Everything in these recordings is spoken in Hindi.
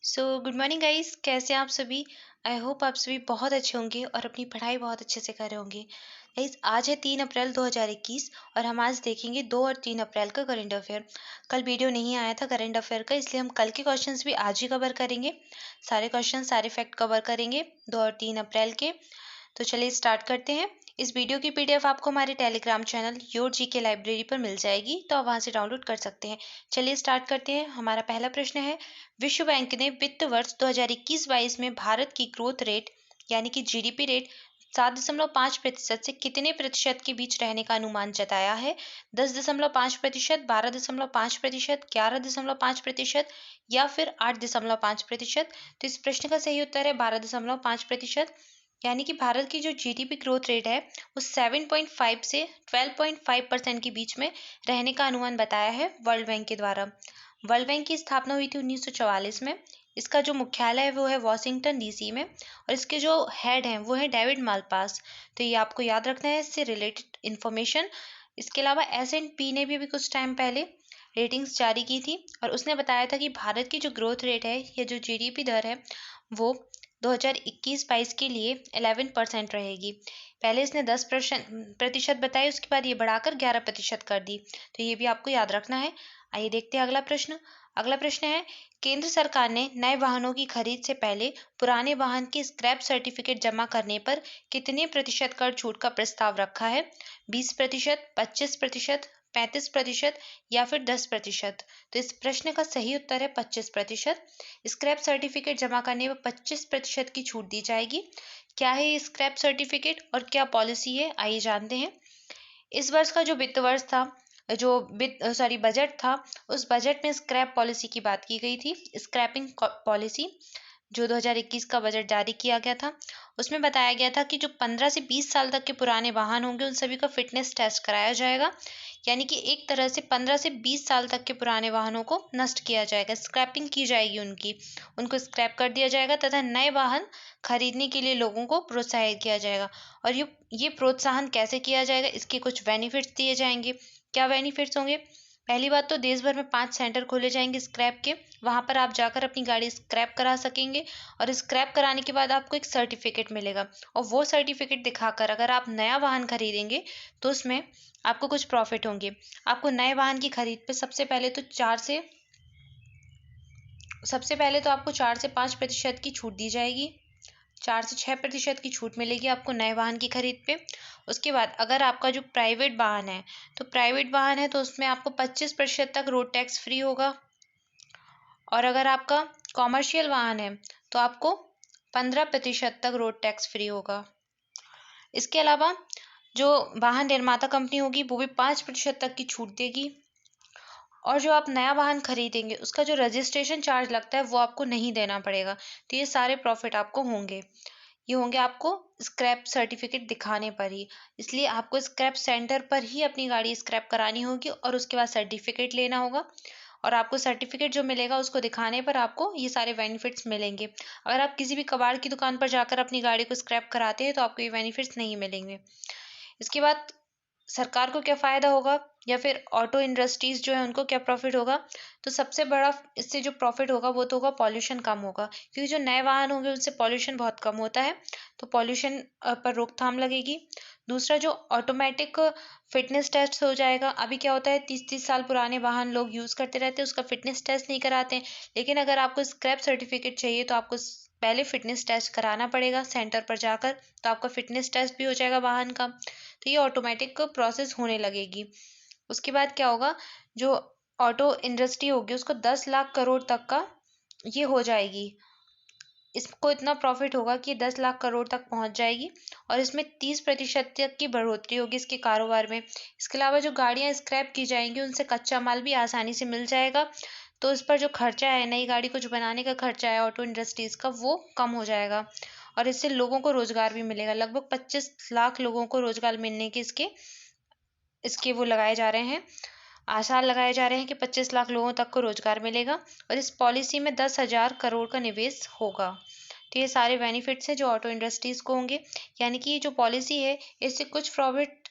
गुड मॉर्निंग गाइस, कैसे हैं आप सभी। आई होप आप सभी बहुत अच्छे होंगे और अपनी पढ़ाई बहुत अच्छे से कर रहे होंगे। गाइस, आज है 3 अप्रैल 2021 और हम आज देखेंगे 2 और 3 अप्रैल का करंट अफेयर। कल वीडियो नहीं आया था करंट अफेयर का, इसलिए हम कल के क्वेश्चंस भी आज ही कवर करेंगे। सारे क्वेश्चन सारे फैक्ट कवर करेंगे 2 और 3 अप्रैल के। तो चलिए स्टार्ट करते हैं। इस वीडियो की पीडीएफ आपको हमारे टेलीग्राम चैनल योर जी के लाइब्रेरी पर मिल जाएगी, तो आप वहां से डाउनलोड कर सकते हैं। चलिए स्टार्ट करते हैं। हमारा पहला प्रश्न है, विश्व बैंक ने वित्त वर्ष 2021-22 में भारत की ग्रोथ रेट यानी कि जीडीपी रेट 7.5% से कितने प्रतिशत के बीच रहने का अनुमान जताया है। 10.5%, 12.5%, 11.5% या फिर 8.5%। तो इस प्रश्न का सही उत्तर है 12.5%। यानी कि भारत की जो जीडीपी ग्रोथ रेट है वो 7.5 से 12.5% के बीच में रहने का अनुमान बताया है वर्ल्ड बैंक के द्वारा। वर्ल्ड बैंक की स्थापना हुई थी 1944 में। इसका जो मुख्यालय है वो है वॉशिंगटन डीसी में और इसके जो हेड हैं वो है डेविड मालपास। तो ये आपको याद रखना है इससे रिलेटेड इन्फॉर्मेशन। इसके अलावा S&P ने भी कुछ टाइम पहले रेटिंग्स जारी की थी और उसने बताया था कि भारत की जो ग्रोथ रेट है या जो जीडीपी दर है वो 2021-22 के लिए 11% रहेगी। पहले इसने 10% बताई, उसके बाद ये बढ़ाकर 11% कर दी। तो ये भी आपको याद रखना है। आइए देखते हैं अगला प्रश्न। अगला प्रश्न है, केंद्र सरकार ने नए वाहनों की खरीद से पहले पुराने वाहन के स्क्रैप सर्टिफिकेट जमा करने पर कितने प्रतिशत कर छूट का प्रस्ताव रखा है। 20%, 25%, 35% या फिर 10%। तो इस प्रश्न का सही उत्तर है 25%। स्क्रैप सर्टिफिकेट जमा करने पर 25% की छूट दी जाएगी। क्या है ये स्क्रैप सर्टिफिकेट और क्या पॉलिसी है, आइए जानते हैं। इस वर्ष का जो वित्त वर्ष था, जो बजट था, उस बजट में स्क्रैप पॉलिसी की बात की गई थी। स्क्रैपिंग पॉलिसी जो 2021 का बजट जारी किया गया था, उसमें बताया गया था कि जो 15 से 20 साल तक के पुराने वाहन होंगे उन सभी का फिटनेस टेस्ट कराया जाएगा। यानी कि एक तरह से 15 से 20 साल तक के पुराने वाहनों को नष्ट किया जाएगा, स्क्रैपिंग की जाएगी उनको स्क्रैप कर दिया जाएगा तथा नए वाहन खरीदने के लिए लोगों को प्रोत्साहित किया जाएगा। और ये प्रोत्साहन कैसे किया जाएगा, इसके कुछ बेनिफिट्स दिए जाएंगे। क्या बेनिफिट्स होंगे? पहली बात तो देश भर में 5 सेंटर खोले जाएंगे स्क्रैप के। वहां पर आप जाकर अपनी गाड़ी स्क्रैप करा सकेंगे और स्क्रैप कराने के बाद आपको एक सर्टिफिकेट मिलेगा और वो सर्टिफिकेट दिखाकर अगर आप नया वाहन खरीदेंगे तो उसमें आपको कुछ प्रॉफिट होंगे। आपको नए वाहन की खरीद पे सबसे पहले तो आपको 4 से 5% की छूट दी जाएगी। 4 से 6% की छूट मिलेगी आपको नए वाहन की खरीद पे। उसके बाद अगर आपका जो प्राइवेट वाहन है तो उसमें आपको 25% तक रोड टैक्स फ्री होगा। और अगर आपका कॉमर्शियल वाहन है तो आपको 15% तक रोड टैक्स फ्री होगा। इसके अलावा जो वाहन निर्माता कंपनी होगी वो भी 5% तक की छूट देगी। और जो आप नया वाहन खरीदेंगे उसका जो रजिस्ट्रेशन चार्ज लगता है वो आपको नहीं देना पड़ेगा। तो ये सारे प्रॉफिट आपको होंगे। ये होंगे आपको स्क्रैप सर्टिफिकेट दिखाने पर ही। इसलिए आपको स्क्रैप सेंटर पर ही अपनी गाड़ी स्क्रैप करानी होगी और उसके बाद सर्टिफिकेट लेना होगा। और आपको सर्टिफिकेट जो मिलेगा उसको दिखाने पर आपको ये सारे बेनिफिट्स मिलेंगे। अगर आप किसी भी कबाड़ की दुकान पर जाकर अपनी गाड़ी को स्क्रैप कराते हैं तो आपको ये बेनिफिट्स नहीं मिलेंगे। इसके बाद सरकार को क्या फ़ायदा होगा या फिर ऑटो इंडस्ट्रीज जो है उनको क्या प्रॉफिट होगा। तो सबसे बड़ा इससे जो प्रॉफिट होगा वो तो होगा पॉल्यूशन कम होगा, क्योंकि जो नए वाहन होंगे उनसे पॉल्यूशन बहुत कम होता है। तो पॉल्यूशन पर रोकथाम लगेगी। दूसरा, जो ऑटोमेटिक फिटनेस टेस्ट हो जाएगा। अभी क्या होता है, 30-30 साल पुराने वाहन लोग यूज़ करते रहते हैं, उसका फिटनेस टेस्ट नहीं कराते हैं। लेकिन अगर आपको स्क्रैप सर्टिफिकेट चाहिए तो आपको पहले फिटनेस टेस्ट कराना पड़ेगा सेंटर पर जाकर। तो आपका फिटनेस टेस्ट भी हो जाएगा वाहन का। तो ये ऑटोमेटिक प्रोसेस होने लगेगी। उसके बाद क्या होगा, जो ऑटो इंडस्ट्री होगी उसको 10 लाख करोड़ तक का ये हो जाएगी। इसको इतना प्रॉफिट होगा कि 10 लाख करोड़ तक पहुंच जाएगी और इसमें 30% तक की बढ़ोतरी होगी इसके कारोबार में। इसके अलावा जो गाड़ियां स्क्रैप की जाएंगी उनसे कच्चा माल भी आसानी से मिल जाएगा। तो इस पर जो खर्चा है, नई गाड़ी को जो बनाने का खर्चा है ऑटो इंडस्ट्रीज का, वो कम हो जाएगा। और इससे लोगों को रोजगार भी मिलेगा। लगभग 25 लाख लोगों को रोजगार मिलने के इसके इसके वो लगाए जा रहे हैं, आसार लगाए जा रहे हैं कि 25 लाख लोगों तक को रोजगार मिलेगा। और इस पॉलिसी में 10,000 करोड़ का निवेश होगा। तो ये सारे बेनिफिट्स हैं जो ऑटो इंडस्ट्रीज को होंगे। यानी कि ये जो पॉलिसी है इससे कुछ प्रॉफिट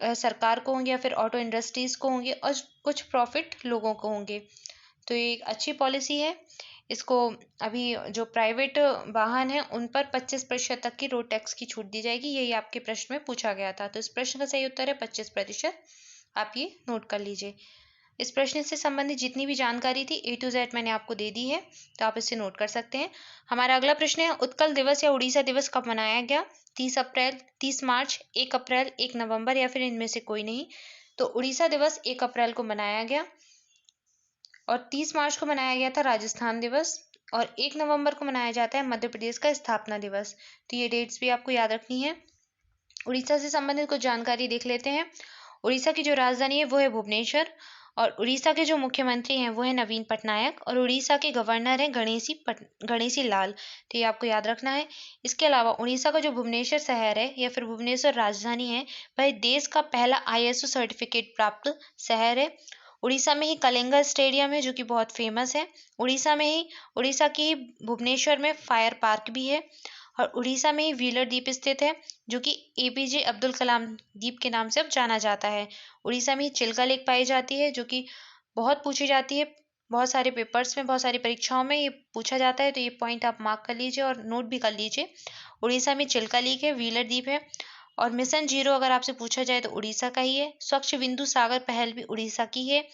सरकार को होंगे या फिर ऑटो इंडस्ट्रीज को होंगे और कुछ प्रॉफिट लोगों को होंगे। तो ये एक अच्छी पॉलिसी है। इसको अभी जो प्राइवेट वाहन है उन पर 25% तक की रोड टैक्स की छूट दी जाएगी। यही आपके प्रश्न में पूछा गया था। तो इस प्रश्न का सही उत्तर है 25%। आप ये नोट कर लीजिए। इस प्रश्न से संबंधित जितनी भी जानकारी थी A to Z मैंने आपको दे दी है, तो आप इसे नोट कर सकते हैं। हमारा अगला प्रश्न है, उत्कल दिवस या उड़ीसा दिवस कब मनाया गया? 30 अप्रैल, 30 मार्च, 1 अप्रैल, 1 नवंबर या फिर इनमें से कोई नहीं। तो उड़ीसा दिवस 1 अप्रैल को मनाया गया और 30 मार्च को मनाया गया था राजस्थान दिवस, और 1 नवंबर को मनाया जाता है मध्य प्रदेश का स्थापना दिवस। तो ये डेट्स भी आपको याद रखनी है। उड़ीसा से संबंधित कुछ जानकारी देख लेते हैं। उड़ीसा की जो राजधानी है वो है भुवनेश्वर, और उड़ीसा के जो मुख्यमंत्री हैं वो है नवीन पटनायक, और उड़ीसा के गवर्नर हैं गणेशी लाल। तो ये आपको याद रखना है। इसके अलावा उड़ीसा का जो भुवनेश्वर शहर है या फिर भुवनेश्वर राजधानी है, वह देश का पहला ISO सर्टिफिकेट प्राप्त शहर है। उड़ीसा में ही कलिंगा स्टेडियम है जो कि बहुत फेमस है। उड़ीसा की भुवनेश्वर में फायर पार्क भी है, और उड़ीसा में ही व्हीलर द्वीप स्थित है जो कि APJ अब्दुल कलाम द्वीप के नाम से अब जाना जाता है। उड़ीसा में ही चिल्का लेक पाई जाती है जो कि बहुत पूछी जाती है, बहुत सारे पेपर्स में, बहुत सारी परीक्षाओं में ये पूछा जाता है। तो ये पॉइंट आप मार्क कर लीजिए और नोट भी कर लीजिए। उड़ीसा में चिल्का लेक है, व्हीलर द्वीप है, और मिशन जीरो अगर आपसे पूछा जाए तो उड़ीसा का ही है। स्वच्छ बिंदु सागर पहल भी उड़ीसा की है।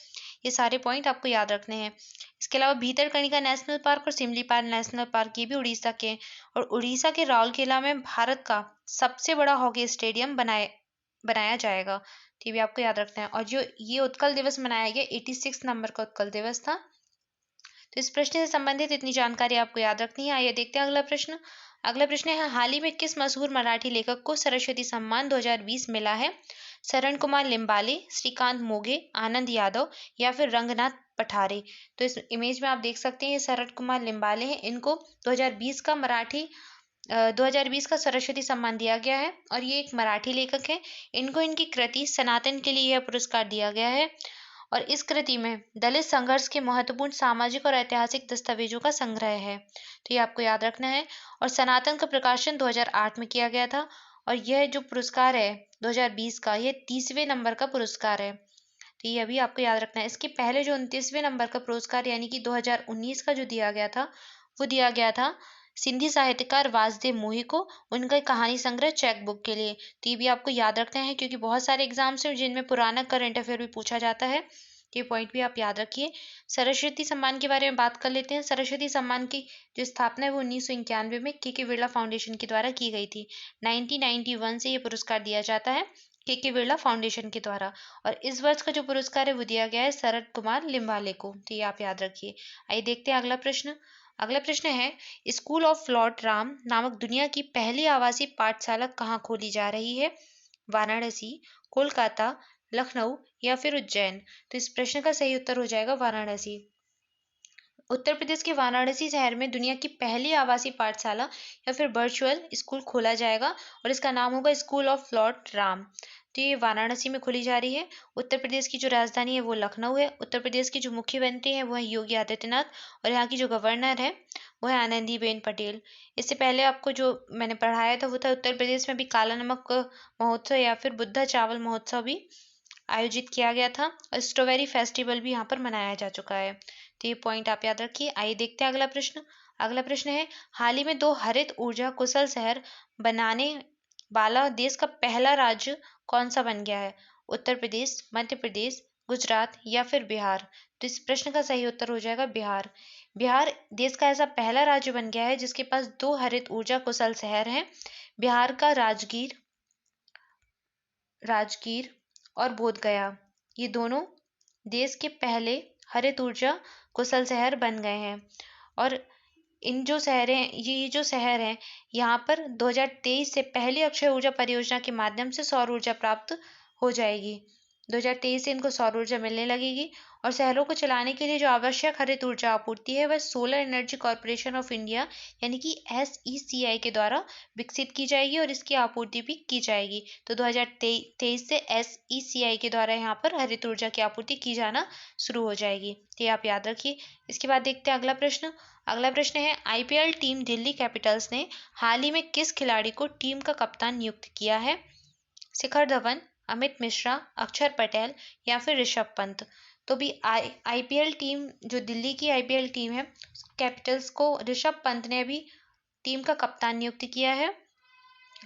ये सारे पॉइंट आपको याद रखने हैं। इसके अलावा भीतरकनिका नेशनल पार्क और सिमलीपाल नेशनल पार्क ये भी उड़ीसा के हैं। और उड़ीसा के राउरकेला में भारत का सबसे बड़ा हॉकी स्टेडियम बनाया जाएगा। तो ये भी आपको याद रखना है। और जो ये उत्कल दिवस मनाया गया 86 नंबर का उत्कल दिवस था। तो इस प्रश्न से संबंधित इतनी जानकारी आपको याद रखनी है। आइए देखते हैं अगला प्रश्न। अगला प्रश्न है, हाल ही में किस मशहूर मराठी लेखक को सरस्वती सम्मान 2020 मिला है? शरण कुमार लिम्बाले, श्रीकांत मोघे, आनंद यादव या फिर रंगनाथ पठारे। तो इस इमेज में आप देख सकते हैं ये शरण कुमार लिम्बाले हैं। इनको 2020 का सरस्वती सम्मान दिया गया है, और ये एक मराठी लेखक है। इनको इनकी कृति सनातन के लिए यह पुरस्कार दिया गया है, और इस कृति में दलित संघर्ष के महत्वपूर्ण सामाजिक और ऐतिहासिक दस्तावेजों का संग्रह है। तो ये आपको याद रखना है। और सनातन का प्रकाशन 2008 में किया गया था, और यह जो पुरस्कार है 2020 का, यह 30वें नंबर का पुरस्कार है। तो ये अभी आपको याद रखना है। इसके पहले जो 29वें नंबर का पुरस्कार यानी कि 2019 का जो दिया गया था, वो दिया गया था सिंधी साहित्यकार वासुदेव मोही को, उनका कहानी संग्रह चेक बुक के लिए। तो ये भी आपको याद रखना है, क्योंकि बहुत सारे एग्जाम्स हैं जिनमें पुराना करंट अफेयर भी पूछा जाता है। ये पॉइंट भी आप याद रखिए। सरस्वती सम्मान के बारे में बात कर लेते हैं। सरस्वती सम्मान की जो स्थापना है वो 1991 में के बिरला फाउंडेशन के द्वारा की गई थी। 1991 से ये पुरस्कार दिया जाता है के बिरला फाउंडेशन के द्वारा, और इस वर्ष का जो पुरस्कार है वो दिया गया है शरद कुमार लिम्बाले को। तो ये आप याद रखिए। आइए देखते हैं अगला प्रश्न। अगला प्रश्न है, स्कूल ऑफ लॉर्ड राम नामक दुनिया की पहली आवासीय पाठशाला कहाँ खोली जा रही है? वाराणसी, कोलकाता, लखनऊ या फिर उज्जैन। तो इस प्रश्न का सही उत्तर हो जाएगा वाराणसी। उत्तर प्रदेश के वाराणसी शहर में दुनिया की पहली आवासीय पाठशाला या फिर वर्चुअल स्कूल खोला जाएगा, और इसका नाम होगा स्कूल ऑफ लॉर्ड राम। तो ये वाराणसी में खोली जा रही है। उत्तर प्रदेश की जो राजधानी है वो लखनऊ है। उत्तर प्रदेश की जो मुख्यमंत्री है वो है योगी आदित्यनाथ, और यहाँ की जो गवर्नर है वो है आनंदीबेन पटेल। इससे पहले आपको जो मैंने पढ़ाया था वो था उत्तर प्रदेश में भी काला नमक महोत्सव या फिर बुद्धा चावल महोत्सव भी आयोजित किया गया था, और स्ट्रॉबेरी फेस्टिवल भी यहाँ पर मनाया जा चुका है। तो ये पॉइंट आप याद रखिए। आइए देखते हैं अगला प्रश्न। अगला प्रश्न है, हाल ही में 2 हरित ऊर्जा कुशल शहर बनाने वाला देश का पहला राज्य कौन सा बन गया है? उत्तर प्रदेश, मध्य प्रदेश, गुजरात या फिर बिहार। तो इस प्रश्न का सही उत्तर हो जाएगा बिहार। बिहार देश का ऐसा पहला राज्य बन गया है जिसके पास 2 हरित ऊर्जा कुशल शहर हैं। बिहार का राजगीर और बोधगया, ये दोनों देश के पहले हरित ऊर्जा कुशल शहर बन गए हैं। और इन जो शहर हैं, ये जो शहर हैं, यहाँ पर 2023 से पहली अक्षय ऊर्जा परियोजना के माध्यम से सौर ऊर्जा प्राप्त हो जाएगी। 2023 से इनको सौर ऊर्जा मिलने लगेगी, और शहरों को चलाने के लिए जो आवश्यक हरित ऊर्जा आपूर्ति है वह solar energy corporation of India यानी कि SECI के द्वारा विकसित की जाएगी, और इसकी आपूर्ति भी की जाएगी। तो 2023 से SECI के द्वारा यहाँ पर हरित ऊर्जा की आपूर्ति की जाना शुरू हो जाएगी। तो ये आप याद रखिए। इसके बाद देखते हैं अगला प्रश्न। अगला प्रश्न है, IPL टीम दिल्ली कैपिटल्स ने हाल ही में किस खिलाड़ी को टीम का कप्तान नियुक्त किया है? शिखर धवन, अमित मिश्रा, अक्षर पटेल या फिर ऋषभ पंत। तो भी आईपीएल टीम, जो दिल्ली की आईपीएल टीम है कैपिटल्स को, ऋषभ पंत ने अभी टीम का कप्तान नियुक्त किया है।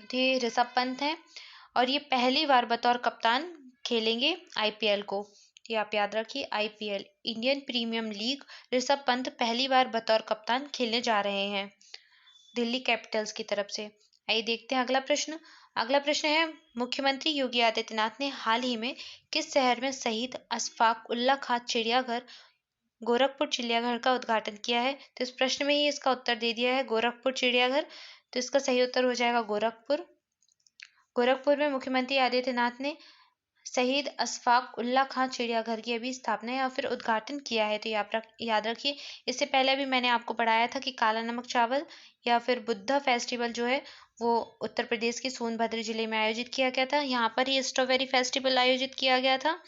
तो ये ऋषभ पंत हैं और ये पहली बार बतौर कप्तान खेलेंगे आईपीएल को। तो ये आप याद रखिए, IPL Indian premium league, Rishabh Pant पहली बार बतौर कप्तान खेलने जा रहे हैं दिल्ली कैपिटल्स की तरफ से। आइए देखते हैं अगला प्रश्न। अगला प्रश्न है, मुख्यमंत्री योगी आदित्यनाथ ने हाल ही में किस शहर में शहीद अशफाक उल्ला खां चिड़ियाघर गोरखपुर चिड़ियाघर का उद्घाटन किया है? तो इस प्रश्न में ही इसका उत्तर दे दिया है, गोरखपुर चिड़ियाघर। तो इसका सही उत्तर हो जाएगा गोरखपुर। गोरखपुर में मुख्यमंत्री आदित्यनाथ ने शहीद अशफाक उल्ला खां चिड़ियाघर की अभी स्थापना या फिर उद्घाटन किया है। तो याद रखिए, इससे पहले भी मैंने आपको पढ़ाया था कि काला नमक चावल या फिर बुद्धा फेस्टिवल जो है वो उत्तर प्रदेश के सोनभद्र जिले में आयोजित किया गया था। यहाँ पर ही स्ट्रॉबेरी फेस्टिवल आयोजित किया गया था।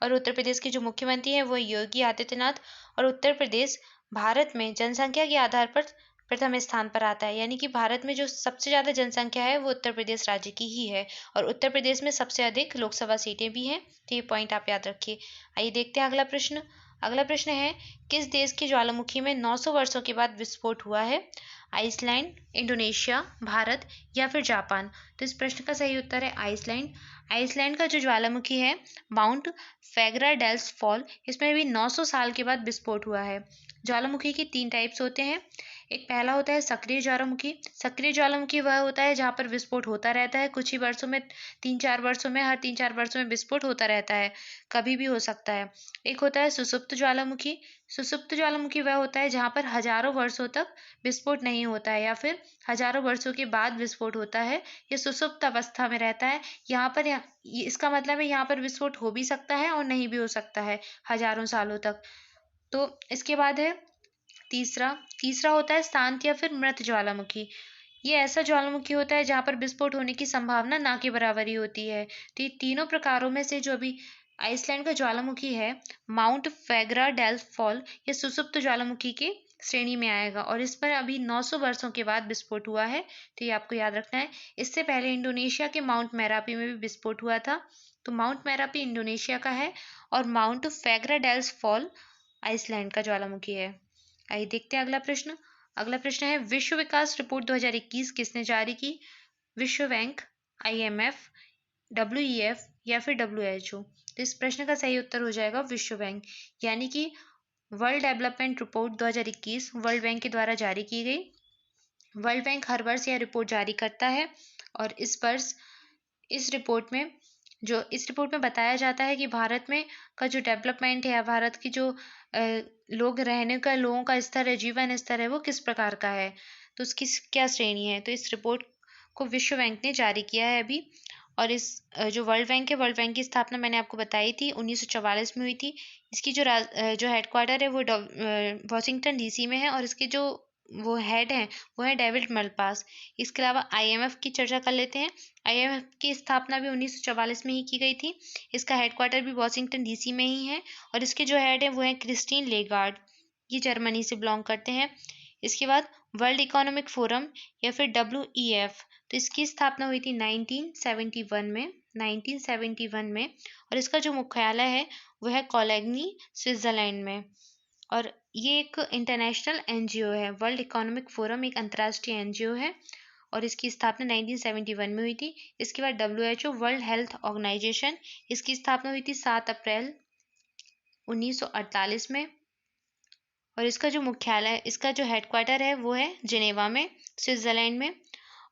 और उत्तर प्रदेश के जो मुख्यमंत्री हैं वो योगी आदित्यनाथ। और उत्तर प्रदेश भारत में जनसंख्या के आधार पर प्रथम स्थान पर आता है, यानी कि भारत में जो सबसे ज़्यादा जनसंख्या है वो उत्तर प्रदेश राज्य की ही है। और उत्तर प्रदेश में सबसे अधिक लोकसभा सीटें भी हैं। तो ये पॉइंट आप याद रखिए। आइए देखते हैं अगला प्रश्न। अगला प्रश्न है, किस देश की ज्वालामुखी में 900 वर्षों के बाद विस्फोट हुआ है? आइसलैंड, इंडोनेशिया, भारत या फिर जापान? तो इस प्रश्न का सही उत्तर है आइसलैंड। आइसलैंड का जो ज्वालामुखी है माउंट फेगराडेल्स फॉल, इसमें भी 900 साल के बाद विस्फोट हुआ है। ज्वालामुखी की 3 टाइप्स होते हैं। एक पहला होता है सक्रिय ज्वालामुखी। सक्रिय ज्वालामुखी वह होता है जहाँ पर विस्फोट होता रहता है, कुछ ही वर्षों में, 3-4 वर्षों में, हर 3-4 वर्षों में विस्फोट होता रहता है, कभी भी हो सकता है। एक होता है सुषुप्त ज्वालामुखी। सुषुप्त ज्वालामुखी वह होता है जहाँ पर हजारों वर्षों तक विस्फोट नहीं होता है या फिर हजारों वर्षों के बाद विस्फोट होता है। ये सुषुप्त अवस्था में रहता है। इसका मतलब है यहाँ पर विस्फोट हो भी सकता है और नहीं भी हो सकता है हजारों सालों तक। तो इसके बाद है तीसरा तीसरा होता है शांत या फिर मृत ज्वालामुखी। ये ऐसा ज्वालामुखी होता है जहाँ पर विस्फोट होने की संभावना ना के बराबर ही होती है। तो ये तीनों प्रकारों में से जो अभी आइसलैंड का ज्वालामुखी है माउंट फेगरा डेल्फ फॉल, ये सुसुप्त ज्वालामुखी के श्रेणी में आएगा और इस पर अभी 900 वर्षों के बाद विस्फोट हुआ है। तो ये आपको याद रखना है। इससे पहले इंडोनेशिया के माउंट मेरापी में भी विस्फोट हुआ था। तो माउंट मेरापी इंडोनेशिया का है और माउंट फेगरा डेल्फ फॉल आइसलैंड का ज्वालामुखी है। आइए देखते हैं अगला प्रश्न। अगला प्रश्न है, विश्व विकास रिपोर्ट 2021 किसने जारी की? विश्व बैंक, आईएमएफ, डब्ल्यूईएफ या फिर डब्ल्यूएचओ? तो इस प्रश्न का सही उत्तर हो जाएगा विश्व बैंक, यानी कि world development report 2021 world bank के द्वारा जारी की गई। वर्ल्ड बैंक हर वर्ष यह रिपोर्ट जारी करता है और इस वर्ष इस रिपोर्ट में बताया जाता है कि भारत में का जो डेवलपमेंट है, भारत की जो लोग रहने का, लोगों का स्तर है, जीवन स्तर है, वो किस प्रकार का है, तो उसकी क्या श्रेणी है। तो इस रिपोर्ट को विश्व बैंक ने जारी किया है अभी। और इस जो वर्ल्ड बैंक है, वर्ल्ड बैंक की स्थापना मैंने आपको बताई थी 1944 में हुई थी। इसकी जो हेडक्वार्टर है वो वॉशिंगटन डीसी में है और इसके जो वो हेड हैं वो है डेविड मलपास। इसके अलावा आईएमएफ की चर्चा कर लेते हैं। आईएमएफ की स्थापना भी 1944 में ही की गई थी। इसका हेडक्वार्टर भी वॉशिंगटन डीसी में ही है और इसके जो हेड है वो है क्रिस्टीन लेगार्ड, ये जर्मनी से बिलोंग करते हैं। इसके बाद वर्ल्ड इकोनॉमिक फोरम या फिर डब्ल्यूईएफ, तो इसकी स्थापना हुई थी 1971 में और इसका जो मुख्यालय है वो है कोलोनी, स्विट्जरलैंड में। और ये एक इंटरनेशनल एनजीओ है। वर्ल्ड इकोनॉमिक फोरम एक अंतर्राष्ट्रीय एनजीओ है और इसकी स्थापना 1971 में हुई थी। इसके बाद डब्ल्यूएचओ, वर्ल्ड हेल्थ ऑर्गेनाइजेशन, इसकी स्थापना हुई थी 7 अप्रैल 1948 में और इसका जो मुख्यालय, इसका जो हेडक्वार्टर है वो है जिनेवा में, स्विट्जरलैंड में।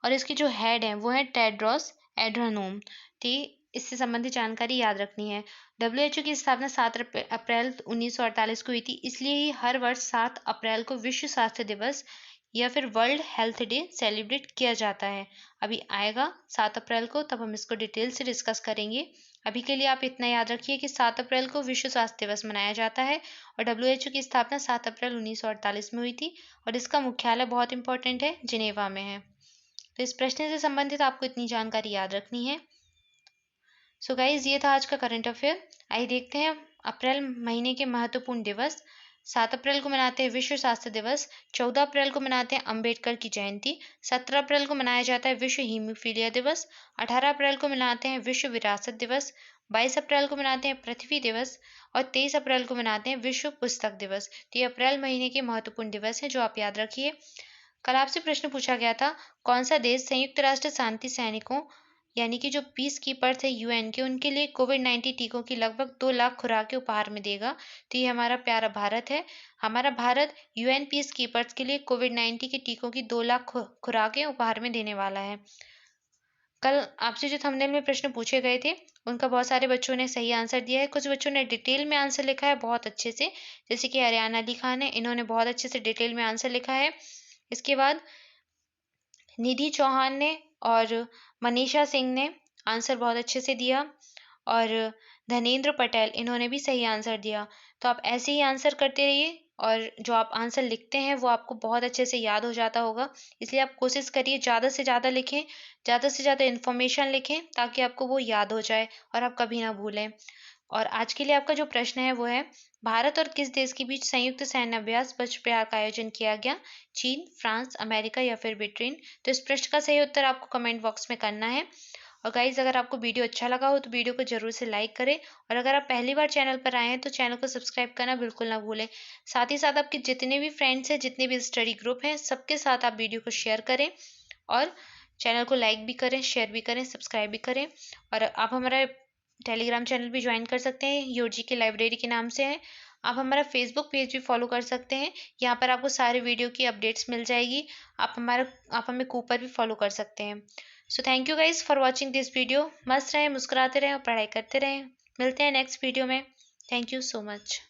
और इसके जो हेड हैं वो है टेड्रोस एड्हानोम। ठीक, इससे संबंधित जानकारी याद रखनी है। डब्ल्यूएचओ की स्थापना 7 अप्रैल 1948 को हुई थी, इसलिए ही हर वर्ष 7 अप्रैल को विश्व स्वास्थ्य दिवस या फिर वर्ल्ड हेल्थ डे सेलिब्रेट किया जाता है। अभी आएगा 7 अप्रैल को, तब हम इसको डिटेल से डिस्कस करेंगे। अभी के लिए आप इतना याद रखिए कि 7 अप्रैल को विश्व स्वास्थ्य दिवस मनाया जाता है और डब्ल्यूएचओ की स्थापना 7 अप्रैल 1948 में हुई थी और इसका मुख्यालय बहुत इंपॉर्टेंट है, जिनेवा में है। तो इस प्रश्न से संबंधित आपको इतनी जानकारी याद रखनी है। सो गाइज, ये था आज का करंट अफेयर। आइए देखते हैं अप्रैल महीने के महत्वपूर्ण दिवस। 7 अप्रैल को मनाते हैं विश्व स्वास्थ्य दिवस, 14 अप्रैल को मनाते हैं अंबेडकर की जयंती, 17 अप्रैल को मनाया जाता है विश्व हीमोफीलिया दिवस, 18 अप्रैल को मनाते हैं विश्व विरासत दिवस, 22 अप्रैल को मनाते हैं पृथ्वी दिवस और 23 अप्रैल को मनाते हैं विश्व पुस्तक दिवस। तो ये अप्रैल महीने के महत्वपूर्ण दिवस हैं जो आप याद रखिए। कल आपसे प्रश्न पूछा गया था, कौन सा देश संयुक्त राष्ट्र शांति सैनिकों यानी कि जो पीस कीपर थे यूएन के, उनके लिए कोविड-19 टीकों की लगभग 2 लाख खुराकें उपहार में देगा। तो ये हमारा प्यारा भारत है। हमारा भारत यूएन पीस कीपर्स के लिए कोविड-19 के टीकों की 2 लाख खुराकें उपहार में देने वाला है। कल आपसे जो थंबनेल में प्रश्न पूछे गए थे उनका बहुत सारे बच्चों ने सही आंसर दिया है। कुछ बच्चों ने डिटेल में आंसर लिखा है बहुत अच्छे से, जैसे कि हरियाणा अली खान है, इन्होंने बहुत अच्छे से डिटेल में आंसर लिखा है। इसके बाद निधि चौहान ने और मनीषा सिंह ने आंसर बहुत अच्छे से दिया और धनेंद्र पटेल इन्होंने भी सही आंसर दिया। तो आप ऐसे ही आंसर करते रहिए और जो आप आंसर लिखते हैं वो आपको बहुत अच्छे से याद हो जाता होगा। इसलिए आप कोशिश करिए ज़्यादा से ज़्यादा लिखें, ज़्यादा से ज़्यादा इन्फॉर्मेशन लिखें ताकि आपको वो याद हो जाए और आप कभी ना भूलें। और आज के लिए आपका जो प्रश्न है वो है, भारत और किस देश के बीच संयुक्त सैन्य अभ्यास वज्रप्रहार का आयोजन किया गया? चीन, फ्रांस, अमेरिका या फिर ब्रिटेन? तो इस प्रश्न का सही उत्तर आपको कमेंट बॉक्स में करना है। और गाइज़, अगर आपको वीडियो अच्छा लगा हो तो वीडियो को ज़रूर से लाइक करें और अगर आप पहली बार चैनल पर आए हैं तो चैनल को सब्सक्राइब करना बिल्कुल ना भूलें। साथ ही साथ आपके जितने भी फ्रेंड्स हैं, जितने भी स्टडी ग्रुप हैं, सबके साथ आप वीडियो को शेयर करें और चैनल को लाइक भी करें, शेयर भी करें, सब्सक्राइब भी करें। और आप हमारा टेलीग्राम चैनल भी ज्वाइन कर सकते हैं, यूजी की लाइब्रेरी के नाम से है। आप हमारा फेसबुक पेज भी फॉलो कर सकते हैं, यहाँ पर आपको सारे वीडियो की अपडेट्स मिल जाएगी। आप हमें कूपर भी फॉलो कर सकते हैं। So thank you guys for watching this video. मस्त रहें, मुस्कुराते रहें और पढ़ाई करते रहें। मिलते हैं नेक्स्ट वीडियो में। Thank you so much.